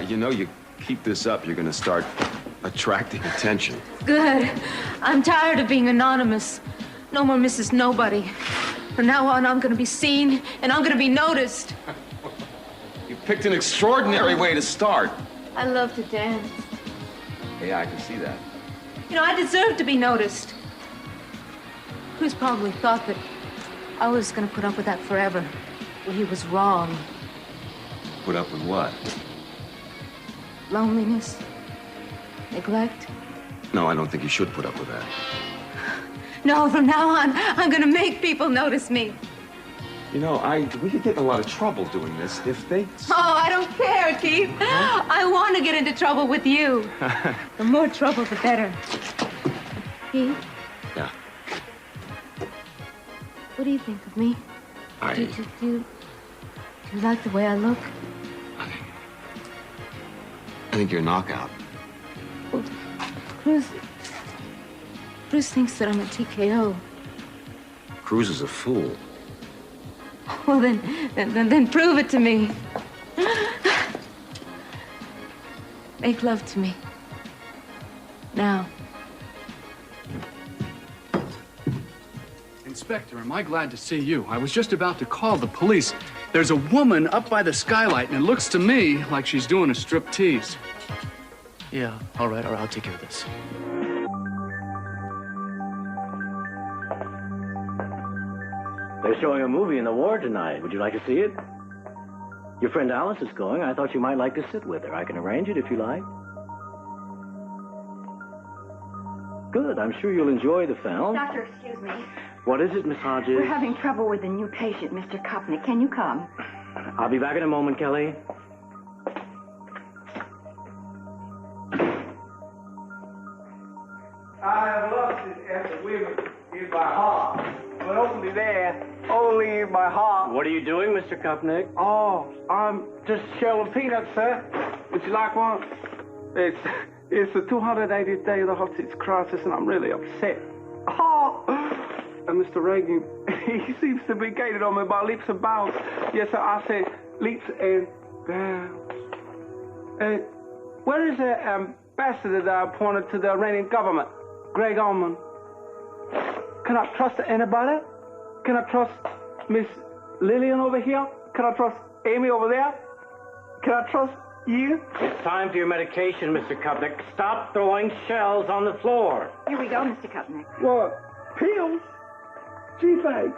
You know, you keep this up, you're gonna start attracting attention. Good. I'm tired of being anonymous. No more Mrs. Nobody. From now on, I'm gonna be seen, and I'm gonna be noticed. You picked an extraordinary way to start. I love to dance. Yeah, I can see that. You know, I deserve to be noticed. Cruz probably thought that I was gonna put up with that forever. Well, he was wrong. Put up with what? Loneliness, neglect. No, I don't think you should put up with that. No, from now on, I'm gonna make people notice me. You know, we could get in a lot of trouble doing this if they... Oh, I don't care, Keith. Huh? I want to get into trouble with you. The more trouble, the better. Keith? Yeah? What do you think of me? Do you like the way I look? I think you're a knockout. Well, Cruz thinks that I'm a TKO. Cruz is a fool. Well, then prove it to me. Make love to me. Now. Inspector, am I glad to see you? I was just about to call the police. There's a woman up by the skylight, and it looks to me like she's doing a striptease. Yeah, all right, I'll take care of this. They're showing a movie in the ward tonight. Would you like to see it? Your friend Alice is going. I thought you might like to sit with her. I can arrange it if you like. Good. I'm sure you'll enjoy the film. Doctor, excuse me. What is it, Miss Hodges? We're having trouble with a new patient, Mr. Kopnick. Can you come? I'll be back in a moment, Kelly. I have lusted after women in my heart, but only there, only in my heart. What are you doing, Mr. Kopnick? Oh, I'm just shelling peanuts, sir. Would you like one? It's the 280th day of the hostage crisis, and I'm really upset. Oh, and Mr. Reagan, he seems to be gated on me by leaps and bounds. Yes, sir, I said leaps and bounds. Where is the ambassador that I appointed to the Iranian government? Greg Allman. Can I trust anybody? Can I trust Miss Lillian over here? Can I trust Amy over there? Can I trust you? It's time for your medication, Mr. Kopnick. Stop throwing shells on the floor. Here we go, Mr. Kopnick. What? Pills? Gee, thanks.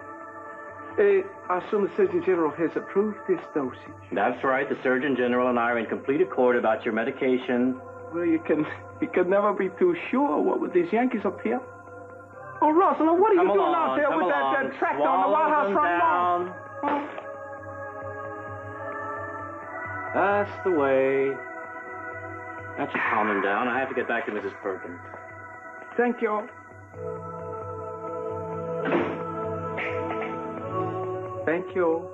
I assume the Surgeon General has approved this dosage. That's right. The Surgeon General and I are in complete accord about your medication. Well, you can never be too sure. What with these Yankees up here? Oh, Russell, what are you doing out there with that tractor on the White House front lawn? Oh. That's the way. That should calm him down. I have to get back to Mrs. Perkins. Thank you. Thank you.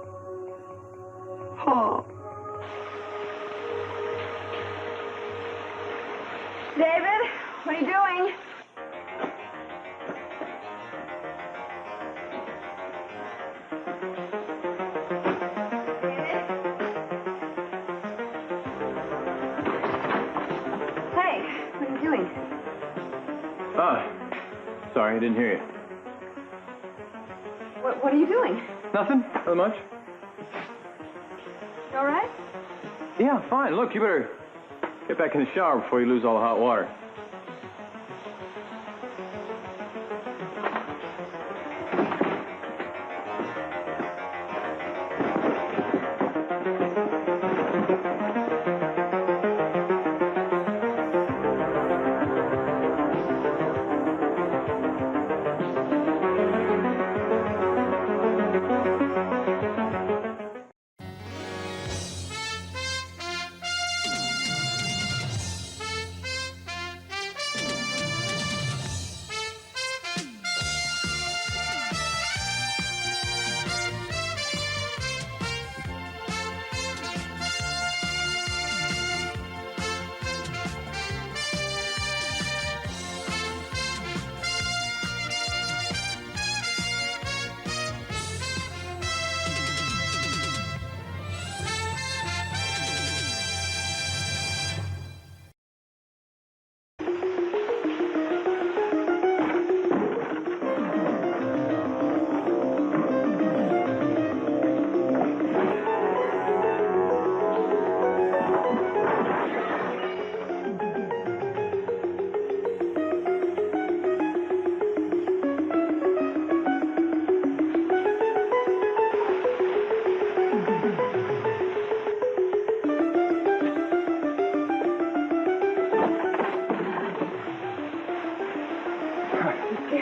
Oh. David, what are you doing? Hey, what are you doing? Oh, sorry, I didn't hear you. What are you doing? Nothing? Not much? You all right? Yeah, fine. Look, you better get back in the shower before you lose all the hot water.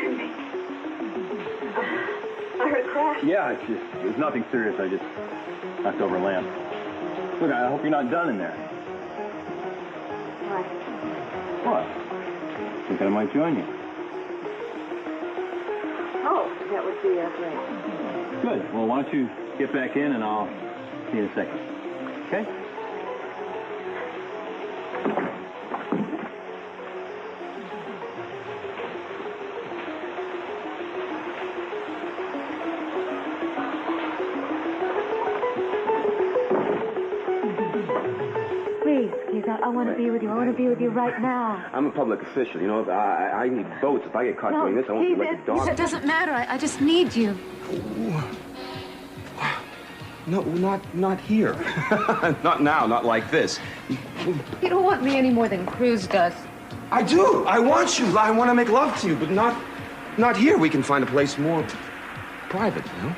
scared me. I heard a crash. Yeah, it was nothing serious. I just knocked over a lamp. Look, I hope you're not done in there. Why? What? Think I might join you. Oh, that would be great. Good. Well, why don't you get back in and I'll see you in a second. Okay? Please, I want to be with you. I want to be with you right now. I'm a public official, you know. I need votes. If I get caught doing this, I won't be like a dog. It doesn't matter. I just need you. No, not here. Not now, not like this. You don't want me any more than Cruz does. I do. I want you. I want to make love to you, but not here. We can find a place more private, you know?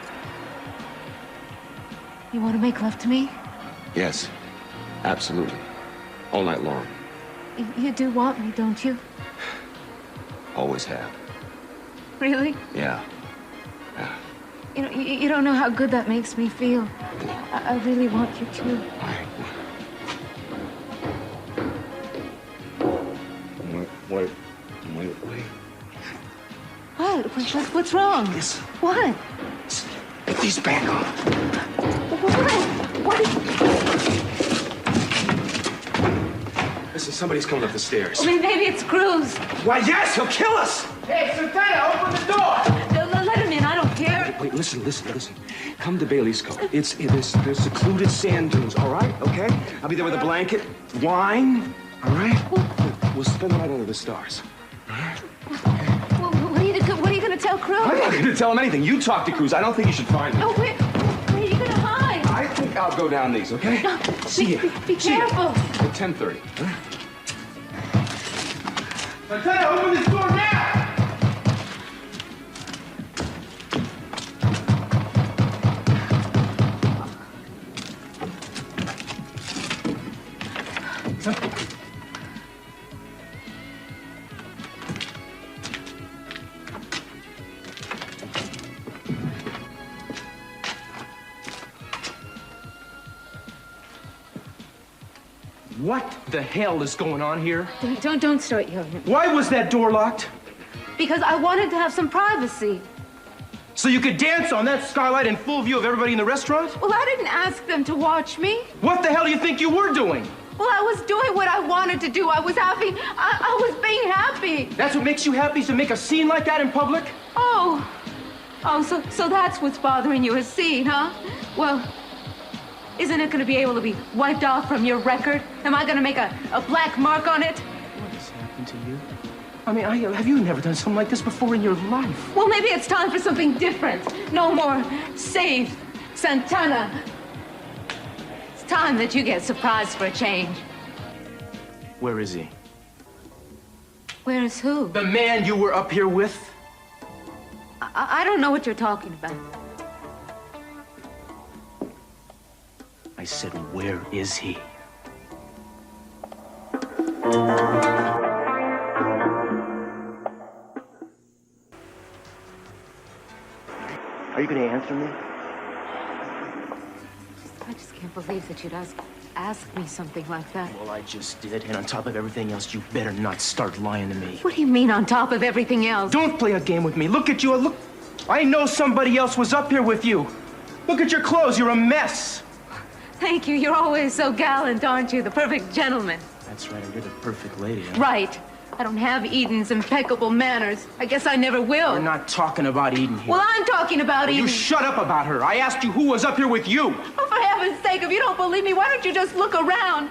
You want to make love to me? Yes, absolutely. All night long. You do want me, don't you? Always have. Really? Yeah. You know, you don't know how good that makes me feel. I really want you to. Wait. What? What's wrong? Listen. What? Put these back on. What? Listen, somebody's coming up the stairs. I mean, maybe it's Cruz. Why, yes, he'll kill us! Hey, Santana, open the door! Let him in. I don't care. Wait, listen. Come to Bailey's Cove. There's secluded sand dunes, all right? Okay? I'll be there with a blanket, wine, all right? We'll spend the night under the stars. All right? Well, what are you going to tell Cruz? I'm not going to tell him anything. You talk to Cruz. I don't think you should find me. Oh, where are you going to hide? I think I'll go down these, okay? No, See ya. Be See ya. careful. At 10:30. Huh? Santana, open this door now! What the hell is going on here? Don't start yelling. Why was that door locked? Because I wanted to have some privacy. So you could dance on that skylight in full view of everybody in the restaurant? Well, I didn't ask them to watch me. What the hell do you think you were doing? Well, I was doing what I wanted to do. I was happy. I was being happy. That's what makes you happy, is to make a scene like that in public? Oh, so that's what's bothering you, a scene, huh? Well, isn't it going to be able to be wiped off from your record? Am I going to make a black mark on it? What has happened to you? I mean, have you never done something like this before in your life? Well, maybe it's time for something different. No more Save Santana. It's time that you get surprised for a change. Where is he? Where is who? The man you were up here with? I don't know what you're talking about. I said, where is he? Are you going to answer me? I just can't believe that you'd ask me something like that. Well, I just did, and on top of everything else, you better not start lying to me. What do you mean on top of everything else? Don't play a game with me. Look at you. Look. I know somebody else was up here with you. Look at your clothes. You're a mess. Thank you. You're always so gallant, aren't you? The perfect gentleman. That's right. You're the perfect lady. Huh? Right. I don't have Eden's impeccable manners. I guess I never will. We're not talking about Eden here. Well, I'm talking about Eden. You shut up about her. I asked you who was up here with you. Oh, for heaven's sake, if you don't believe me, why don't you just look around?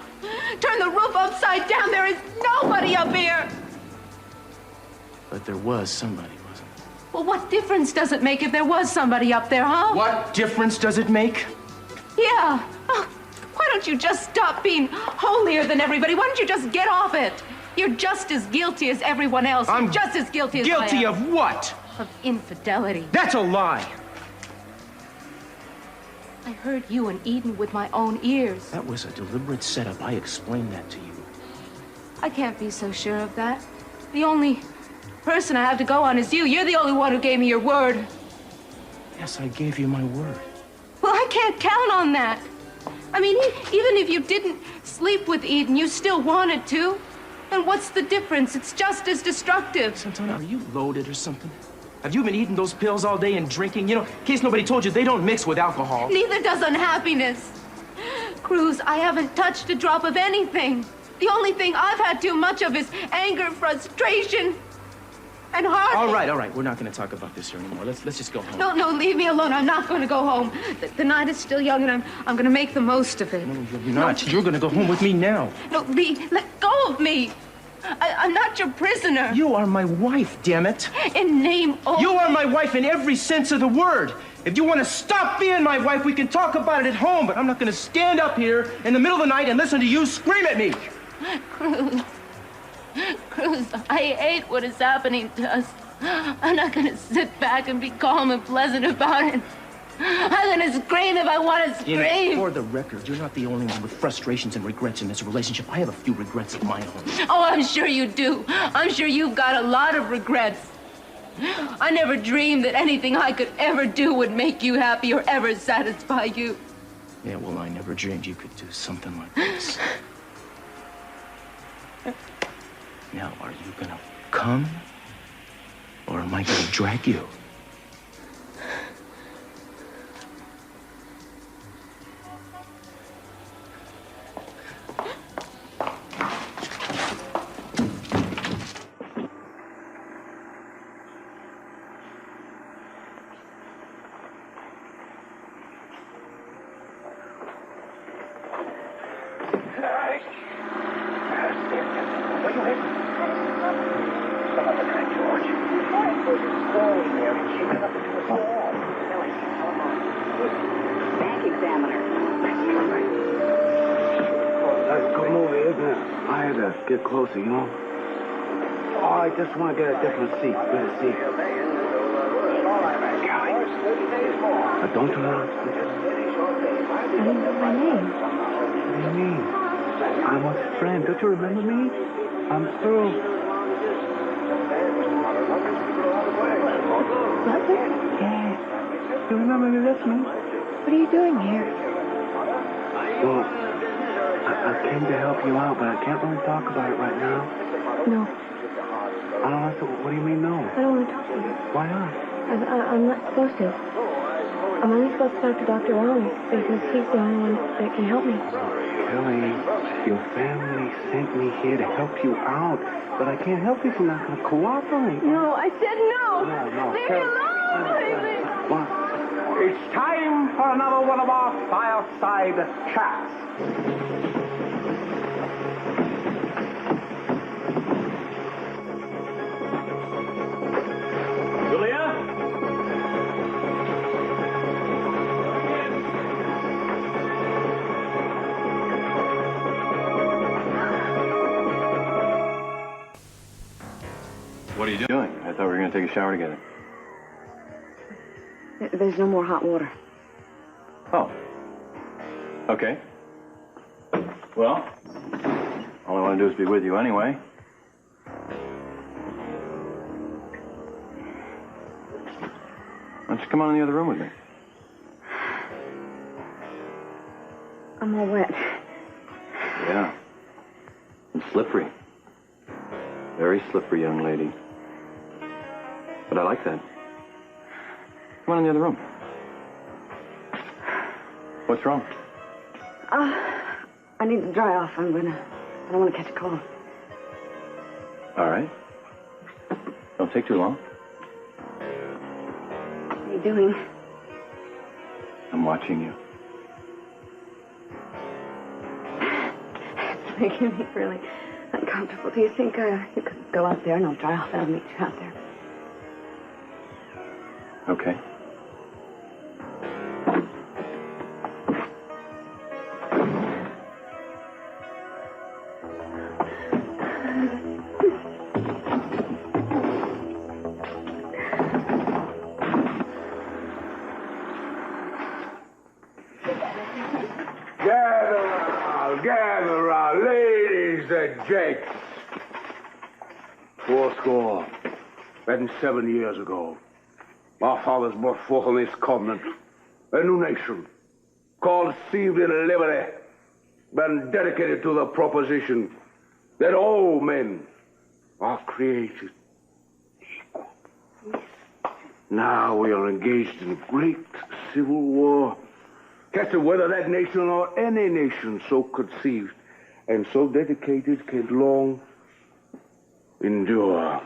Turn the roof upside down. There is nobody up here. But there was somebody, wasn't there? Well, what difference does it make if there was somebody up there, huh? What difference does it make? Yeah. Oh, why don't you just stop being holier than everybody? Why don't you just get off it? You're just as guilty as everyone else. I'm You're just as guilty as guilty I am. of what? Of infidelity. That's a lie. I heard you and Eden with my own ears. That was a deliberate setup. I explained that to you. I can't be so sure of that. The only person I have to go on is you. You're the only one who gave me your word. Yes, I gave you my word. Well, I can't count on that. I mean, even if you didn't sleep with Eden, you still wanted to. And what's the difference? It's just as destructive. Santana, are you loaded or something? Have you been eating those pills all day and drinking? You know, in case nobody told you, they don't mix with alcohol. Neither does unhappiness. Cruz, I haven't touched a drop of anything. The only thing I've had too much of is anger, frustration, and heartache. All right. We're not going to talk about this here anymore. Let's just go home. No, leave me alone. I'm not going to go home. The night is still young, and I'm going to make the most of it. No, you're not. No. You're going to go home with me now. No, Lee, let go of me. I'm not your prisoner. You are my wife, damn it. In name only. You are my wife in every sense of the word. If you want to stop being my wife, we can talk about it at home, but I'm not going to stand up here in the middle of the night and listen to you scream at me. Cruz, I hate what is happening to us. I'm not going to sit back and be calm and pleasant about it. I'm going to scream if I want to scream. For the record, you're not the only one with frustrations and regrets in this relationship. I have a few regrets of my own. Oh, I'm sure you do. I'm sure you've got a lot of regrets. I never dreamed that anything I could ever do would make you happy or ever satisfy you. Yeah, well, I never dreamed you could do something like this. Now, are you gonna come? Or am I gonna drag you? Bank examiner. That's a good movie, isn't it? I had to get closer, you know? Oh, I just want to get a different seat. Better seat. Callie. Now, don't turn around. I didn't know my name. What do you mean? I'm a friend. Don't you remember me? I'm through. Butler? Yeah. You remember me? That's me. What are you doing here? Well, I came to help you out, but I can't really talk about it right now. No, I don't know. So what do you mean, no? I don't want to talk to you. Why not? I'm not supposed to. I'm only supposed to talk to Dr. Long because he's the only one that can help me. Kelly, your family sent me here to help you out, but I can't help you if you're not going to cooperate. No, I said no. No, Leave me Kelly. alone, baby. What? It's time for another one of our fireside chats. Julia? What are you doing? I thought we were going to take a shower together. There's no more hot water. Oh. Okay. Well, all I want to do is be with you anyway. Why don't you come on in the other room with me? I'm all wet. Yeah. And slippery. Very slippery young lady. But I like that. Come on in the other room. What's wrong? I need to dry off. I don't want to catch a cold. All right. Don't take too long. What are you doing? I'm watching you. It's making me really uncomfortable. Do you think you could go out there and I'll dry off and I'll meet you out there? Okay. Gather round, ladies and gents. 4 score. And 7 years ago, our fathers brought forth on this continent a new nation called Conceived in Liberty, and dedicated to the proposition that all men are created equal. Now we are engaged in a great civil war, as to whether that nation or any nation so conceived and so dedicated can long endure.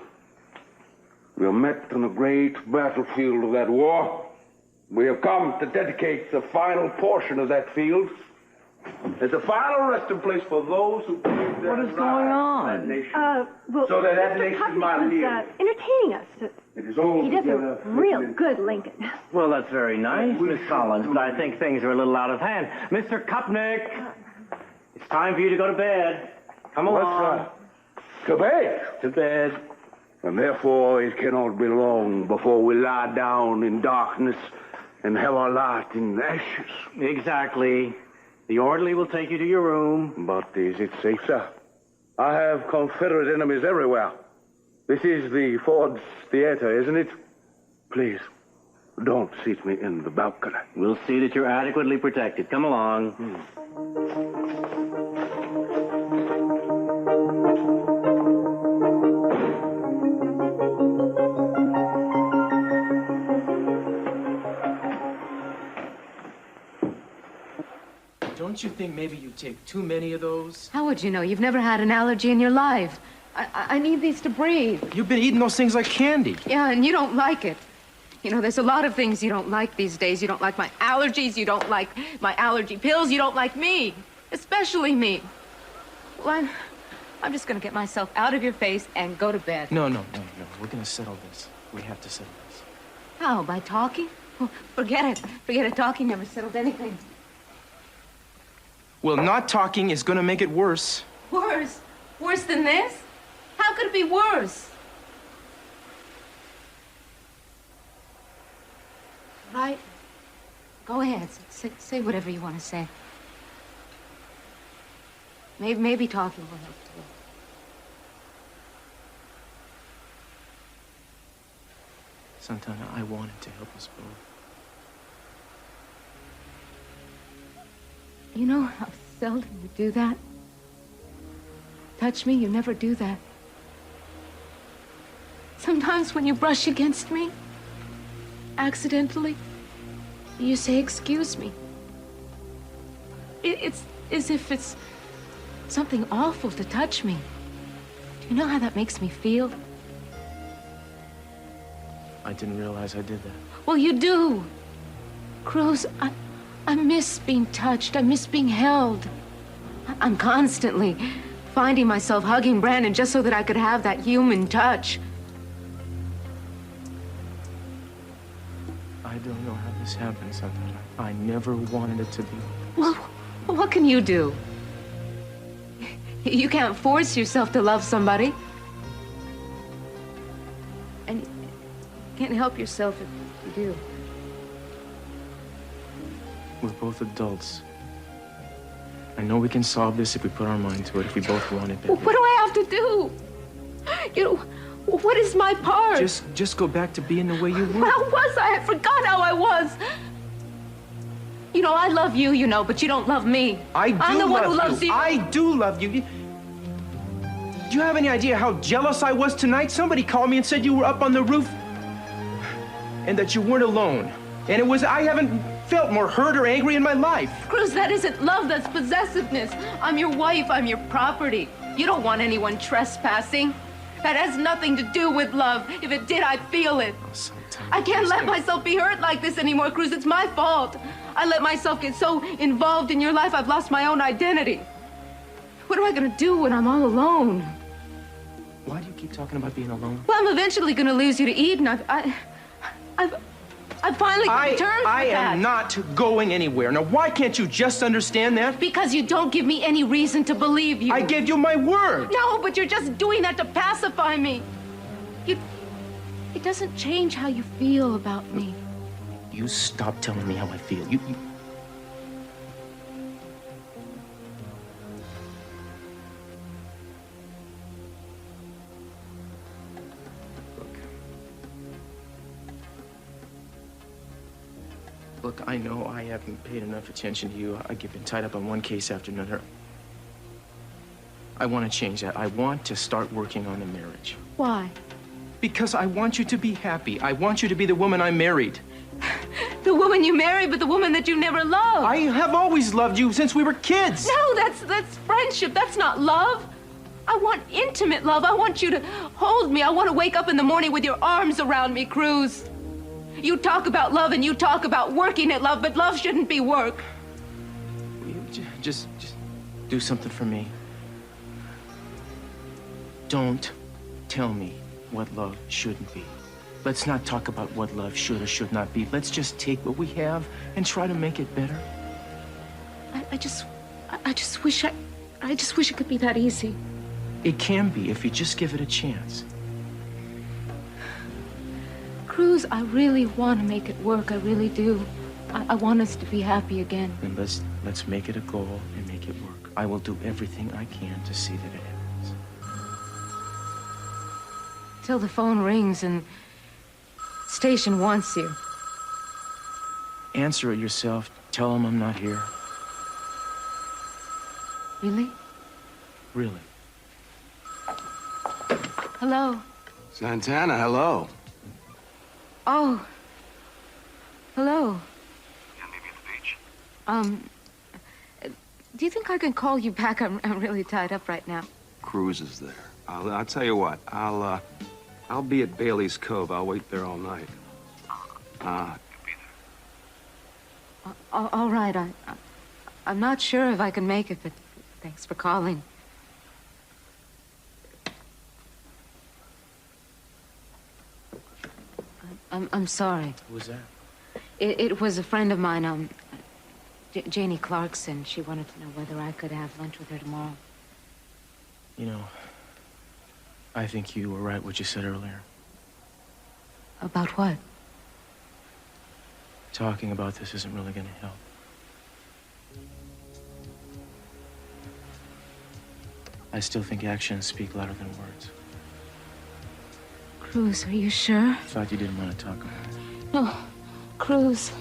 We are met on the great battlefield of that war. We have come to dedicate the final portion of that field as a final resting place for those who believe What is going on? Well, So that Mr. nation Putney might was live. entertaining us. It is all He does a together real written in- good Lincoln. Well, that's very nice, Miss Collins, but I think things are a little out of hand. Mr. Kupnik, it's time for you to go to bed. Come along. To bed. To bed. And therefore it cannot be long before we lie down in darkness and have our light in ashes. Exactly. The orderly will take you to your room. But is it safe, sir? I have Confederate enemies everywhere. This is the Ford's Theater, isn't it? Please, don't seat me in the balcony. We'll see that you're adequately protected. Come along. Don't you think maybe you take too many of those? How would you know? You've never had an allergy in your life. I need these to breathe. You've been eating those things like candy. Yeah, and you don't like it. You know, there's a lot of things you don't like these days. You don't like my allergies. You don't like my allergy pills. You don't like me. Especially me. Well, I'm just gonna get myself out of your face and go to bed. No. We're gonna settle this. We have to settle this. How? By talking? Well, forget it. Forget it. Talking never settled anything. Well, not talking is gonna make it worse. Worse? Worse than this? How could it be worse? Right? Go ahead. Say whatever you want to say. Maybe talking will help too. Santana, I wanted to help us both. You know how seldom you do that? Touch me, you never do that. Sometimes when you brush against me, accidentally, you say, "Excuse me." It's as if it's something awful to touch me. Do you know how that makes me feel? I didn't realize I did that. Well, you do. Cruz, I miss being touched. I miss being held. I'm constantly finding myself hugging Brandon just so that I could have that human touch. I don't know how this happened, Santana. I never wanted it to be. Well, what can you do? You can't force yourself to love somebody. And you can't help yourself if you do. We're both adults. I know we can solve this if we put our mind to it, if we both want it, baby. What do I have to do? You know, what is my part? Just go back to being the way you were. How was I? I forgot how I was. You know, I love you, you know, but you don't love me. I do I'm the one who love loves you. you. I do love you. Do you have any idea how jealous I was tonight? Somebody called me and said you were up on the roof and that you weren't alone. And I haven't felt more hurt or angry in my life. Cruz, that isn't love, that's possessiveness. I'm your wife, I'm your property. You don't want anyone trespassing. That has nothing to do with love. If it did, I'd feel it. I can't let myself be hurt like this anymore, Cruz. It's my fault. I let myself get so involved in your life, I've lost my own identity. What am I gonna do when I'm all alone? Why do you keep talking about being alone? Well, I'm eventually gonna lose you to Eden. I've finally come to terms with that. I am not going anywhere. Now, why can't you just understand that? Because you don't give me any reason to believe you. I gave you my word. No, but you're just doing that to pacify me. It doesn't change how you feel about me. You stop telling me how I feel. You... Look, Look, I know I haven't paid enough attention to you. I've been tied up on one case after another. I want to change that. I want to start working on the marriage. Why? Because I want you to be happy. I want you to be the woman I married. The woman you married, but the woman that you never loved. I have always loved you since we were kids. No, that's friendship. That's not love. I want intimate love. I want you to hold me. I want to wake up in the morning with your arms around me, Cruz. You talk about love and you talk about working at love, but love shouldn't be work. Just do something for me. Don't tell me what love shouldn't be. Let's not talk about what love should or should not be. Let's just take what we have and try to make it better. I just wish it could be that easy. It can be if you just give it a chance. Cruz, I really want to make it work. I really do. I want us to be happy again. Then let's make it a goal and make it work. I will do everything I can to see that it happens. Till the phone rings and station wants you. Answer it yourself. Tell them I'm not here. Really? Really. Hello. Santana, hello. Oh. Hello. Yeah, maybe at the beach. Do you think I can call you back? I'm really tied up right now. Cruz is there. I'll tell you what. I'll be at Bailey's Cove. I'll wait there all night. You'll be there. All right. I'm not sure if I can make it, but thanks for calling. I'm sorry. Who was that? It was a friend of mine, Janie Clarkson. She wanted to know whether I could have lunch with her tomorrow. You know, I think you were right what you said earlier. About what? Talking about this isn't really going to help. I still think actions speak louder than words. Cruz, are you sure? I thought you didn't want to talk about it. No. Cruz,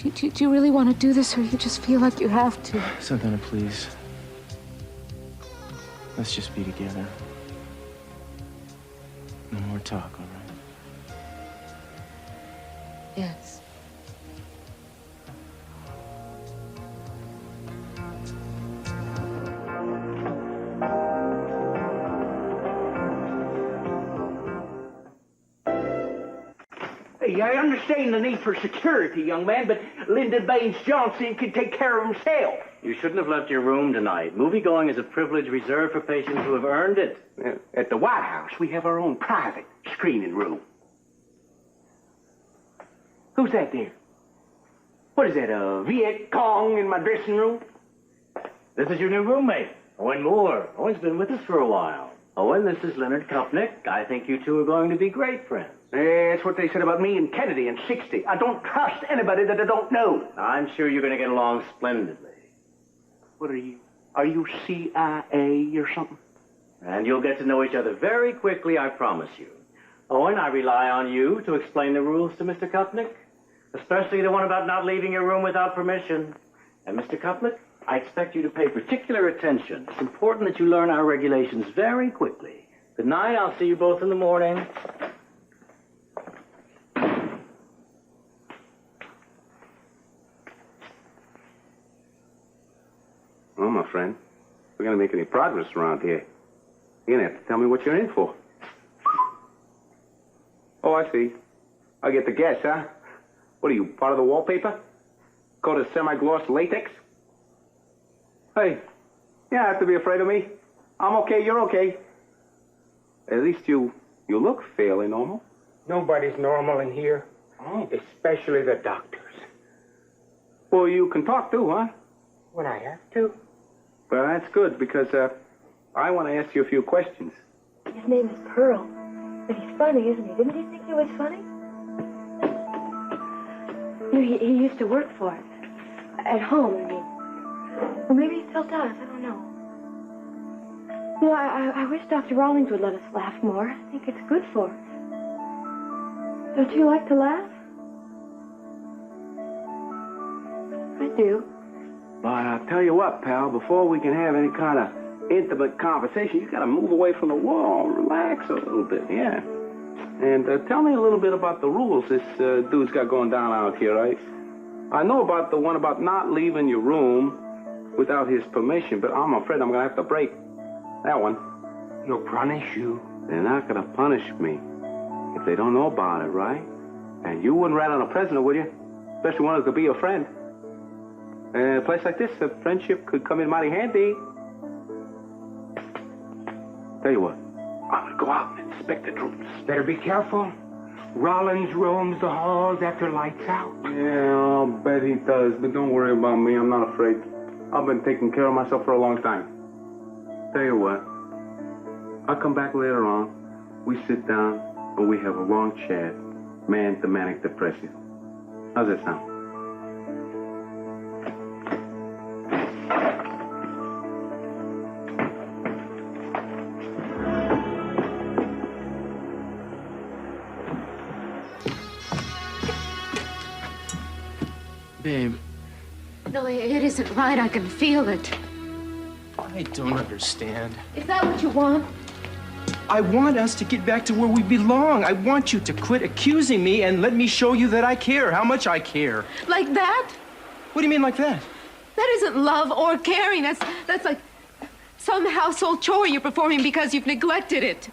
do you really want to do this, or you just feel like you have to? Santana, please. Let's just be together. No more talk, all right? Yes. Hey, I understand the need for security, young man, but Lyndon Baines Johnson can take care of himself. You shouldn't have left your room tonight. Moviegoing is a privilege reserved for patients who have earned it. At the White House, we have our own private screening room. Who's that there? What is that, a Viet Cong in my dressing room? This is your new roommate, Owen Moore. Owen's been with us for a while. Owen, this is Leonard Kupnick. I think you two are going to be great friends. That's what they said about me and Kennedy in '60. I don't trust anybody that I don't know. I'm sure you're going to get along splendidly. What are you? Are you CIA or something? And you'll get to know each other very quickly, I promise you. Owen, I rely on you to explain the rules to Mr. Kupnick, especially the one about not leaving your room without permission. And Mr. Kupnick, I expect you to pay particular attention. It's important that you learn our regulations very quickly. Good night. I'll see you both in the morning. Well, my friend, if we're going to make any progress around here, you're going to have to tell me what you're in for. Oh, I see. I get the guess, huh? What are you, part of the wallpaper? Coat of semi-gloss latex? Hey, you don't have to be afraid of me. I'm okay, you're okay. At least you look fairly normal. Nobody's normal in here, especially the doctors. Well, you can talk too, huh? When I have to. Well, that's good, because I want to ask you a few questions. His name is Pearl. But he's funny, isn't he? Didn't you think he was funny? You know, he used to work for it. At home, I mean. Or maybe he still does. I don't know. You know, I wish Dr. Rawlings would let us laugh more. I think it's good for us. Don't you like to laugh? do. But I'll tell you what, pal, before we can have any kind of intimate conversation, you gotta move away from the wall, relax a little bit, yeah. And tell me a little bit about the rules this dude's got going down out here, right? I know about the one about not leaving your room without his permission, but I'm afraid I'm gonna have to break that one. He'll punish you. They're not gonna punish me if they don't know about it, right? And you wouldn't rat on a prisoner, would you? Especially one who could be your friend. And in a place like this, a friendship could come in mighty handy. Tell you what, I'm gonna go out and inspect the rooms. Better be careful. Rollins roams the halls after lights out. Yeah, I'll bet he does, but don't worry about me. I'm not afraid. I've been taking care of myself for a long time. Tell you what, I'll come back later on. We sit down and we have a long chat, man to manic depressive. How's that sound? Babe, No, it isn't right. I can feel it. I don't understand. Is that what you want? I want us to get back to where we belong. I want you to quit accusing me and let me show you that I care, how much I care. Like that? What do you mean like that? That isn't love or caring. That's like some household chore you're performing because you've neglected it.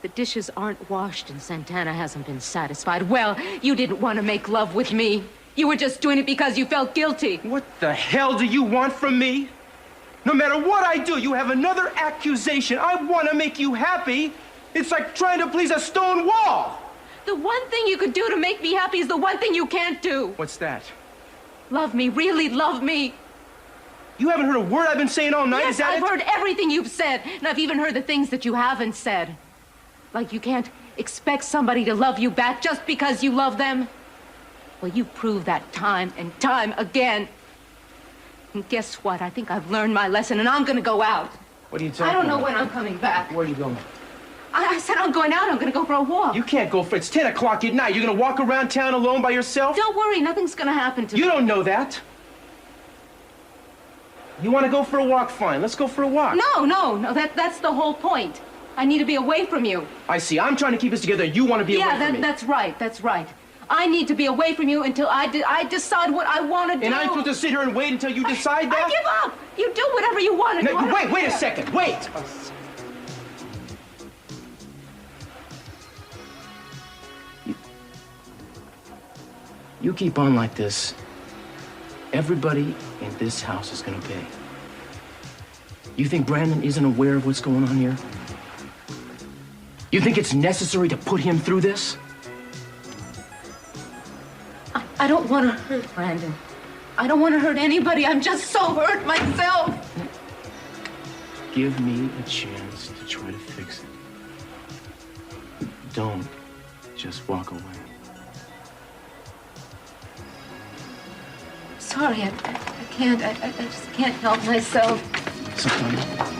The dishes aren't washed and Santana hasn't been satisfied. Well, you didn't want to make love with me. You were just doing it because you felt guilty. What the hell do you want from me? No matter what I do, you have another accusation. I want to make you happy. It's like trying to please a stone wall. The one thing you could do to make me happy is the one thing you can't do. What's that? Love me, really love me. You haven't heard a word I've been saying all night, Yes, is that I've it? heard everything you've said, and I've even heard the things that you haven't said. Like you can't expect somebody to love you back just because you love them. Well, you proved that time and time again. And guess what? I think I've learned my lesson, and I'm gonna go out. What are you talking I don't know about? when I'm coming back. Where are you going? I said I'm going out. I'm gonna go for a walk. You can't go for it's 10 o'clock at night. You're gonna walk around town alone by yourself? Don't worry, nothing's gonna happen to me. You don't know that. You want to go for a walk? Fine. Let's go for a walk. No. That's the whole point. I need to be away from you. I see. I'm trying to keep us together. You want to be away from me. Yeah, that's right. That's right. I need to be away from you until I decide what I want to do. And I'm supposed to sit here and wait until you decide that? I give up. You do whatever you want to do. No, wait a second. Wait. You keep on like this, everybody in this house is going to pay. You think Brandon isn't aware of what's going on here? You think it's necessary to put him through this? I don't want to hurt Brandon. I don't want to hurt anybody. I'm just so hurt myself. Give me a chance to try to fix it. Don't just walk away. Sorry, I can't. I just can't help myself. Sometimes.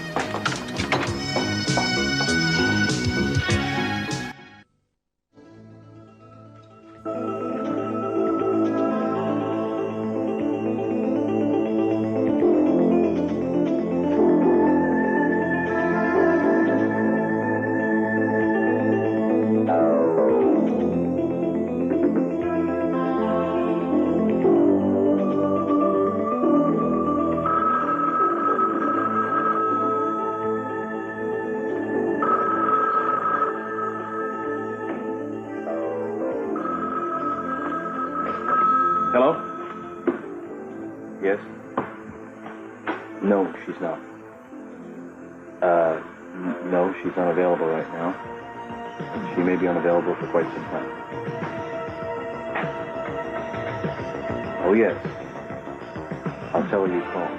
Hello? Yes? No, she's not. No, she's unavailable right now. She may be unavailable for quite some time. Oh, yes. I'll tell her you called.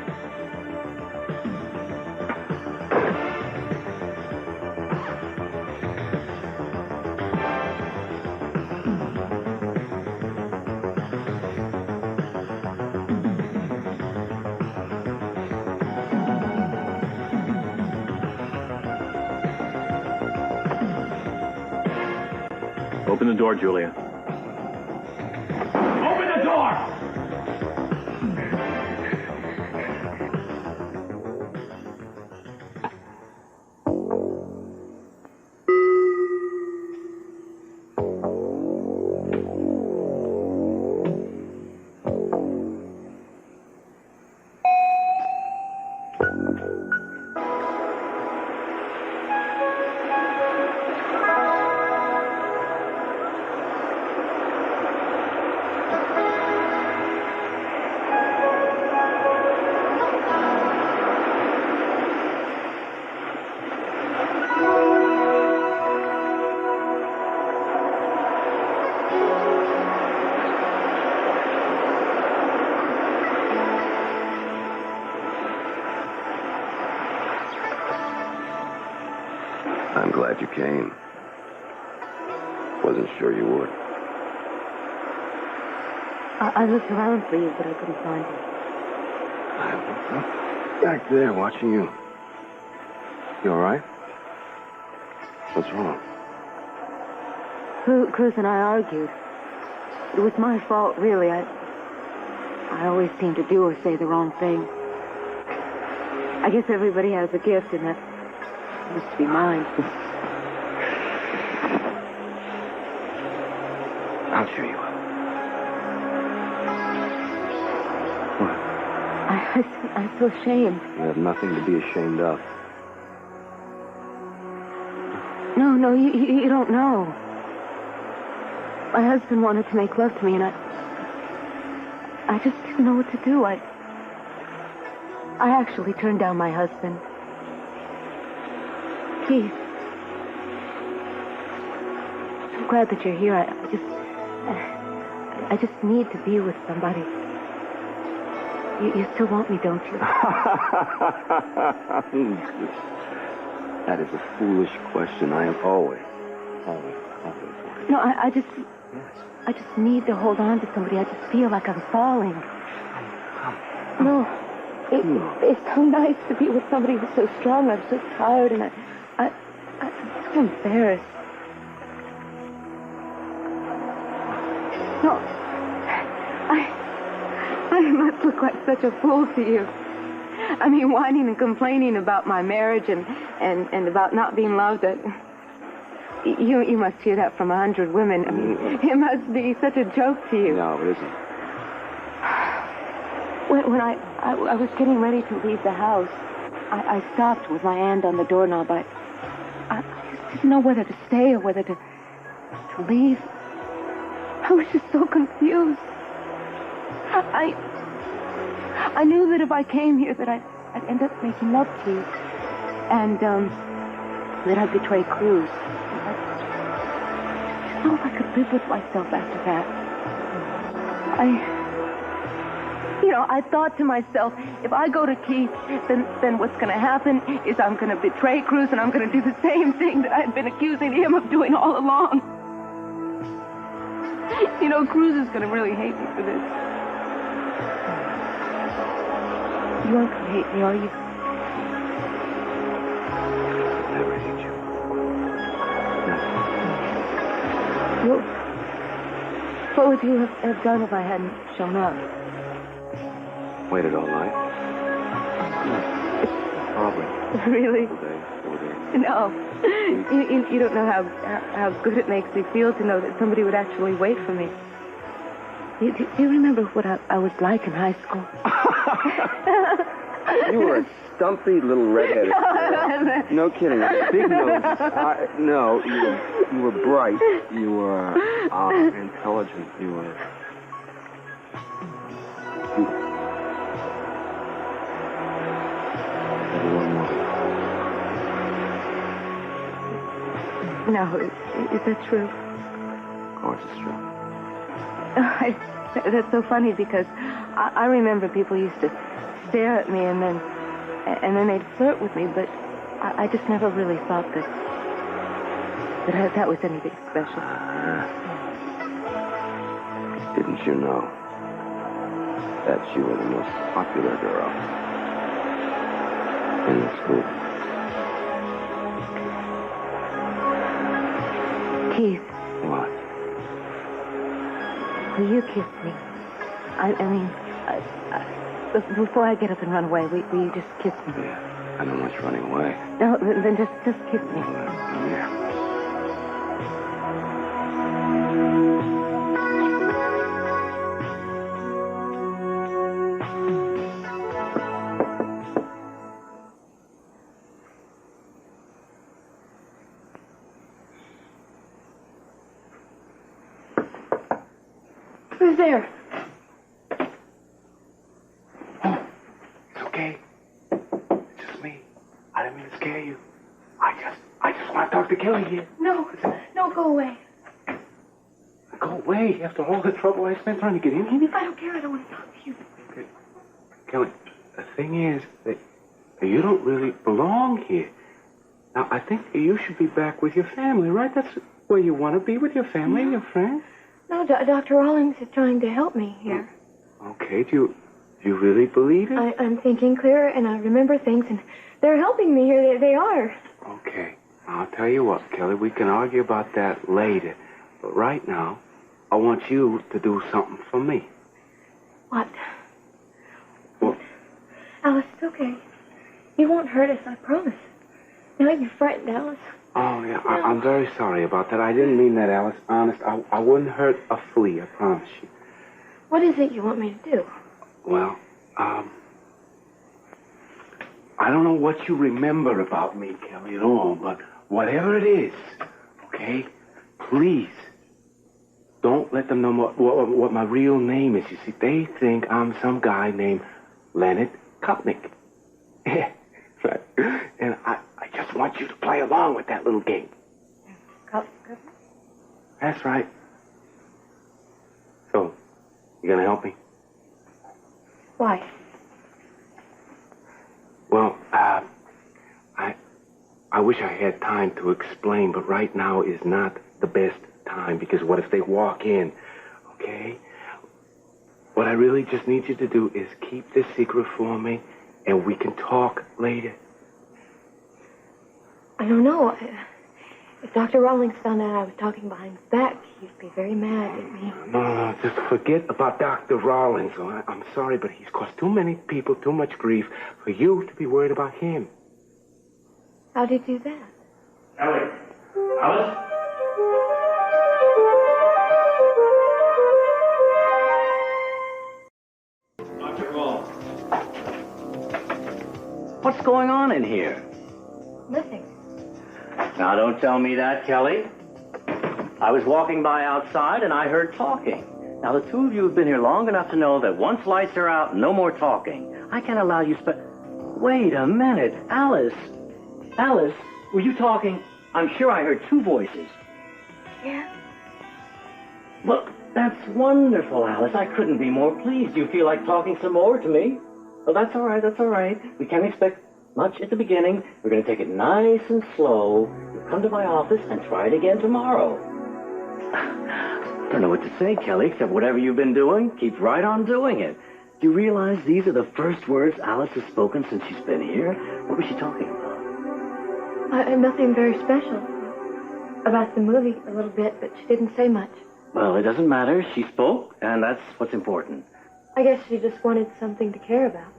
Open the door, Julia. Open the door! came. Wasn't sure you would. I looked around for you, but I couldn't find you. I was up back there watching you. You all right? What's wrong? Cruz and I argued. It was my fault, really. I always seem to do or say the wrong thing. I guess everybody has a gift, and that must be mine. I'll cheer you up. I'm so ashamed. You have nothing to be ashamed of. No, you don't know. My husband wanted to make love to me, and I just didn't know what to do. I actually turned down my husband. Keith. I'm glad that you're here. I just need to be with somebody. You still want me, don't you? That is a foolish question. I am always. No, I just need to hold on to somebody. I just feel like I'm falling. No, it's so nice to be with somebody who's so strong. I'm so tired, and I'm so embarrassed. No, I must look like such a fool to you. I mean, whining and complaining about my marriage and about not being loved. You must hear that from 100 women. I mean, it must be such a joke to you. No, it isn't. When I was getting ready to leave the house, I stopped with my hand on the doorknob. I just didn't know whether to stay or whether to leave. I was just so confused. I knew that if I came here that I'd end up making love to you. And, that I'd betray Cruz. I didn't know if I could live with myself after that. I thought to myself, if I go to Keith, then what's going to happen is I'm going to betray Cruz and I'm going to do the same thing that I'd been accusing him of doing all along. Cruz is going to really hate me for this. You aren't going to hate me, are you? I'll never hate you. No. What would you have done if I hadn't shown up? Waited all night? Probably. Really? 4 days. No. You don't know how good it makes me feel to know that somebody would actually wait for me. Do you remember what I was like in high school? You were a stumpy little redheaded girl. No kidding. Big nose. No, you were bright. You were intelligent. You were beautiful. No, is that true? Of course it's true. That's so funny because I remember people used to stare at me and then they'd flirt with me, but I just never really thought that was anything special. Didn't you know that you were the most popular girl in the school? Keith. What? Will you kiss me? Before I get up and run away, will you just kiss me? Yeah, I don't want you running away. No, then just kiss me. Yeah. Who's there? It's okay. It's just me. I didn't mean to scare you. I just want to talk to Kelly here. No, go away. Go away after all the trouble I spent trying to get in here. I don't care. I don't want to talk to you. Okay. Kelly, the thing is that you don't really belong here. Now, I think you should be back with your family, right? That's where you want to be, with your family and your friends. No, Dr. Rawlings is trying to help me here. Okay, do you really believe it? I'm thinking clearer, and I remember things, and they're helping me here. They are. Okay. I'll tell you what, Kelly, we can argue about that later. But right now, I want you to do something for me. What? Well, Alice, it's okay. You won't hurt us, I promise. Now you frightened Alice. oh, yeah, I'm very sorry about that. I didn't mean that, Alice. Honest, I wouldn't hurt a flea, I promise you. What is it you want me to do? Well, I don't know what you remember about me, Kelly, at all, but whatever it is, okay, please don't let them know what my real name is. You see, they think I'm some guy named Leonard Kopnick. Right. And I just want you to play along with that little game. That's right. So, you gonna help me? Why? Well, I wish I had time to explain, but right now is not the best time, because what if they walk in, okay? What I really just need you to do is keep this secret for me, and we can talk later. I don't know. If Dr. Rawlings found out I was talking behind his back, he'd be very mad at me. No, just forget about Dr. Rawlings. I'm sorry, but he's caused too many people too much grief for you to be worried about him. How'd he do that? Ellie. Alice? Dr. Rawlings. What's going on in here? Nothing. Now, don't tell me that, Kelly. I was walking by outside and I heard talking. Now, the two of you have been here long enough to know that once lights are out, no more talking. I can't allow you Wait a minute. Alice. Alice, were you talking? I'm sure I heard two voices. Yeah? Well, that's wonderful, Alice. I couldn't be more pleased. You feel like talking some more to me? Well, that's all right, that's all right. We can't expect much at the beginning. We're going to take it nice and slow. You'll come to my office and try it again tomorrow. I don't know what to say, Kelly, except whatever you've been doing, keep right on doing it. Do you realize these are the first words Alice has spoken since she's been here? What was she talking about? Nothing very special. About the movie a little bit, but she didn't say much. Well, it doesn't matter. She spoke, and that's what's important. I guess she just wanted something to care about.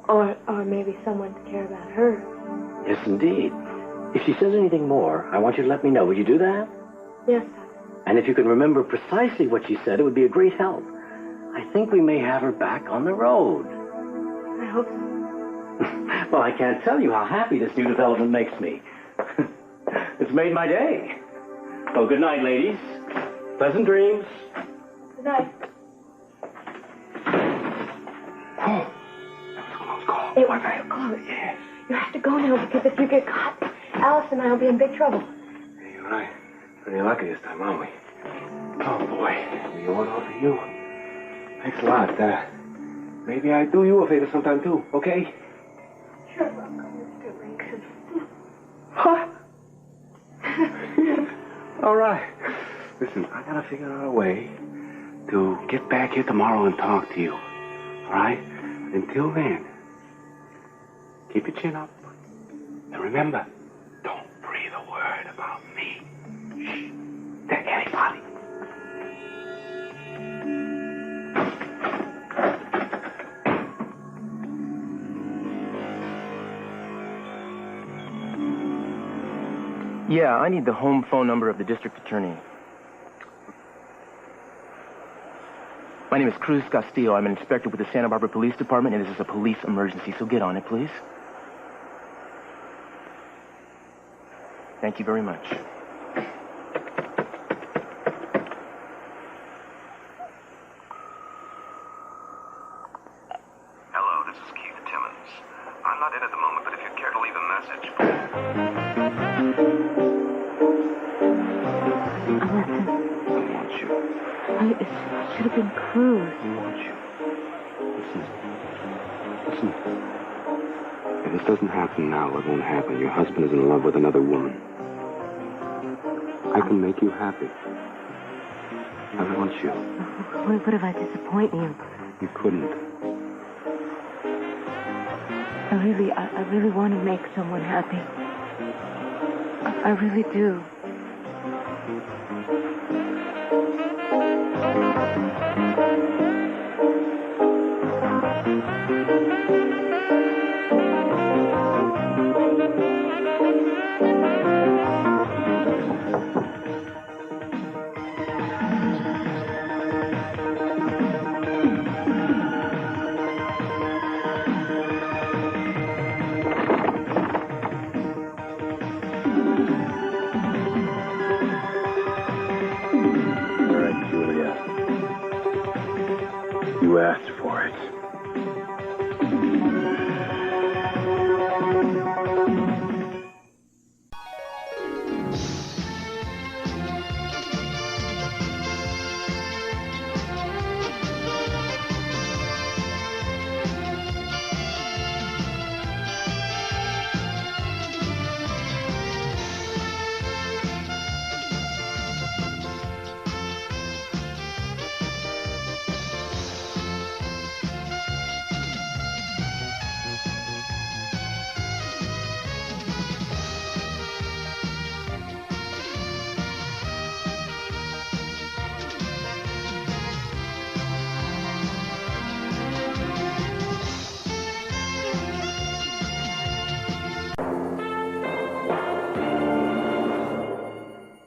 Or maybe someone to care about her. Yes, indeed. If she says anything more, I want you to let me know. Will you do that? Yes, And if you can remember precisely what she said, it would be a great help. I think we may have her back on the road. I hope so. Well, I can't tell you how happy this new development makes me. It's made my day. Well, good night, ladies. Pleasant dreams. Good night. Oh, that was one of those calls. It was so close. Yeah. You have to go now, because if you get caught, Alice and I will be in big trouble. You're right. Pretty lucky this time, aren't we? Oh, boy. We owe it all to you. Thanks a lot. Maybe I do you a favor sometime, too, okay? Sure, welcome, Mr. Lincoln. Huh? All right. Listen, I gotta figure out a way to get back here tomorrow and talk to you. All right? Until then, keep your chin up. And remember, don't breathe a word about me. Shh. To anybody. Yeah, I need the home phone number of the district attorney. My name is Cruz Castillo. I'm an inspector with the Santa Barbara Police Department, and this is a police emergency, so get on it, please. Thank you very much. Hello, this is Keith Timmons. I'm not in at the moment, but if you'd care to leave a message... It should have been Cruz. I want you. Listen. If this doesn't happen now, it won't happen. Your husband is in love with another woman. I can make you happy. I want you. What if I disappoint you? You couldn't. I really want to make someone happy. I really do. All right, Julia. You asked for it.